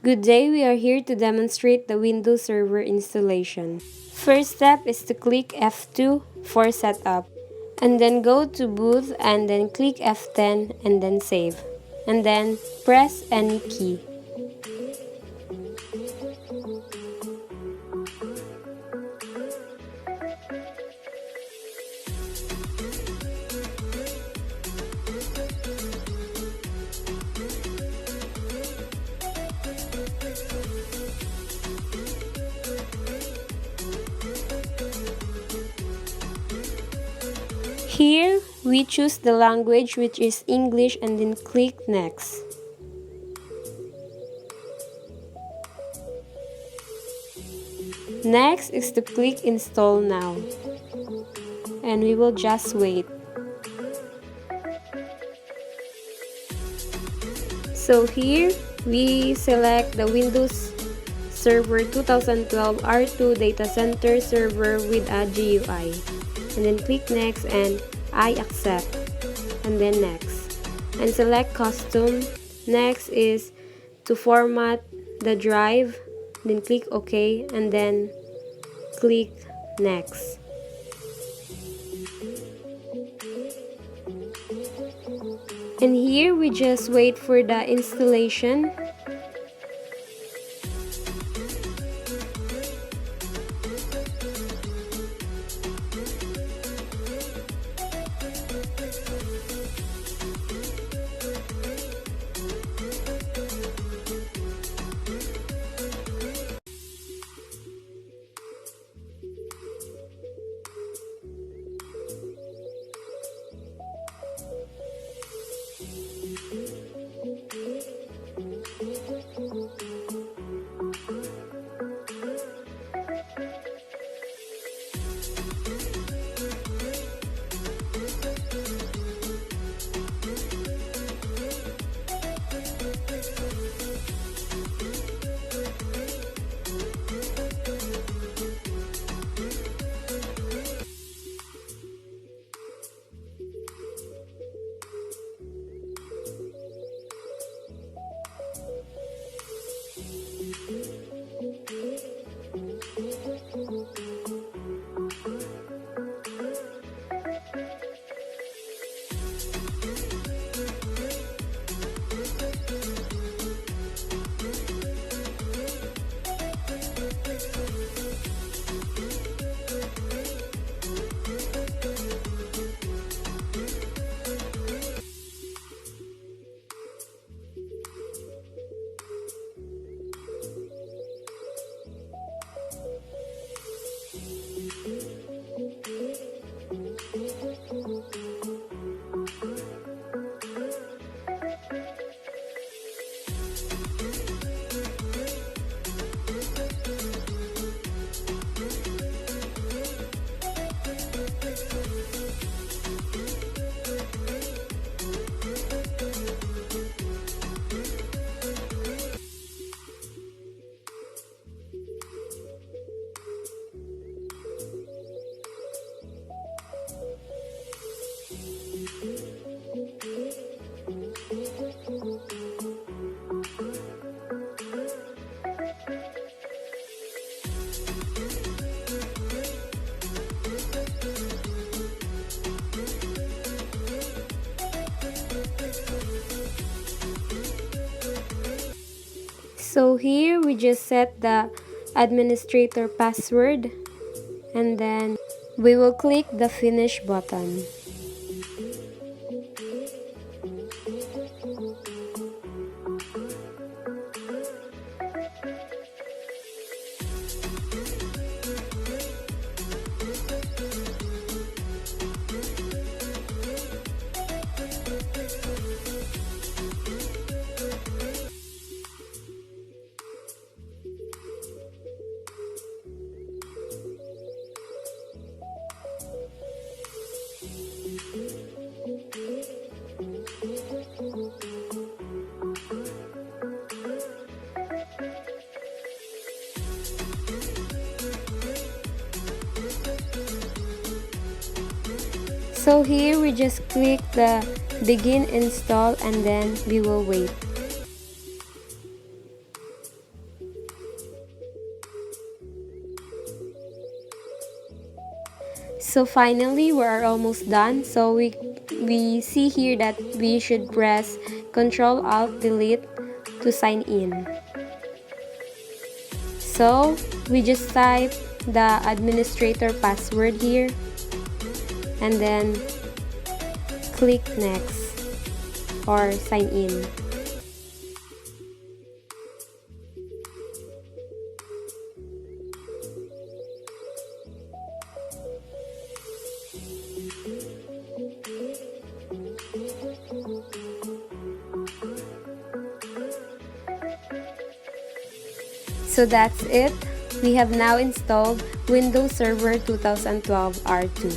Good day, we are here to demonstrate the Windows Server installation. First step is to click F2 for setup, and then go to boot and then click F10 and then save, and then press any key. Here, we choose the language which is English and then click Next. Next is to click Install Now. And we will just wait. So here, we select the Windows Server 2012 R2 Data Center Server with a GUI. And then click Next and I accept, and then Next, and select Custom. Next is to format the drive, then click OK, and then click Next. And here we just wait for the installation. So here we just set the administrator password, and then we will click the finish button. So here we just click the begin install and then we will wait. So finally, we are almost done. So we see here that we should press Ctrl Alt Delete to sign in. So we just type the administrator password here and then click next or sign in. So that's it. We have now installed Windows Server 2012 R2.